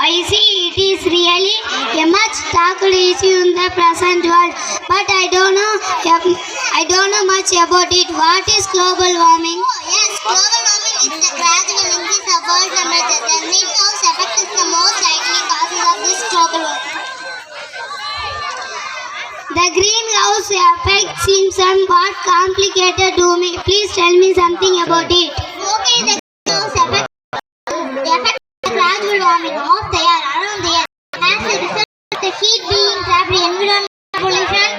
I see it is really a much talked issue in the present world, but I don't know much about it. What is global warming? Yes, global warming is the gradual increase of world temperature. The greenhouse effect is the most likely causes of this global warming. The greenhouse effect seems somewhat complicated to me. Please tell me something about it. Okay, the greenhouse effect, the effect of gradual warming of the air around the earth as a result of the heat being trapped in environmental pollution.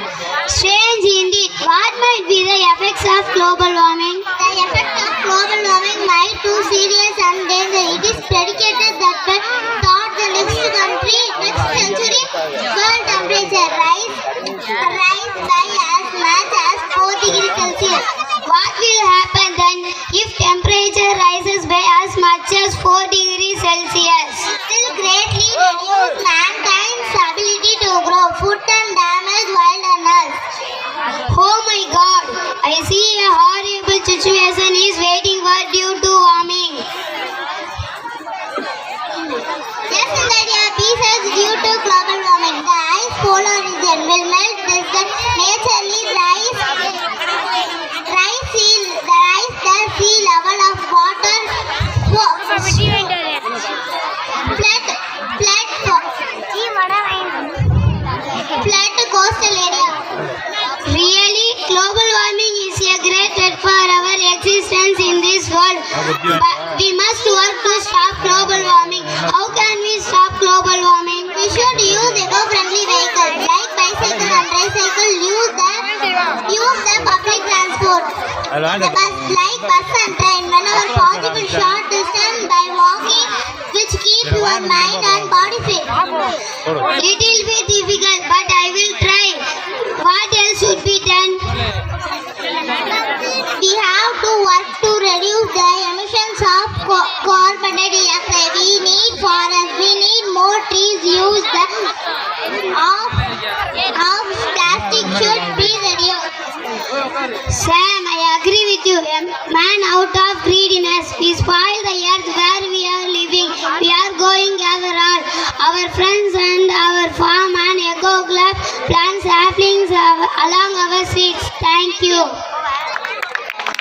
Strange indeed. What might be the effects of global warming? The effect of global warming might be serious and dangerous. It is predicated that by thought the next century, world temperature rise by as much as 4 degrees Celsius. What will happen then if temperature rises by as much as 4 degrees Celsius? It will greatly reduce mankind's ability to grow food and damage wild animals. Oh my God! I see a horrible situation is waiting for due to warming. Yes, India, besides due to global warming, the ice polar region will melt. This the naturally the sea level of water flood coastal area. Really, global warming is a great threat for our existence in this world. But we must work to stop global warming. How can we stop global warming? We should use eco-friendly vehicles like bicycle and tricycle. Use the public transport. Like bus and train. Whenever possible, short distance by walking, which keep your mind and body fit. It will be difficult, but I will try. What else should be done? We have to work to reduce the emissions of carbon dioxide. We need forests. We need more trees. Use the of plastic should be reduced. Sam, I agree with you. A man out of greediness, we spoil the earth where we are living. We are going gather all our friends and our farm and eco club plant saplings along our streets. Thank you.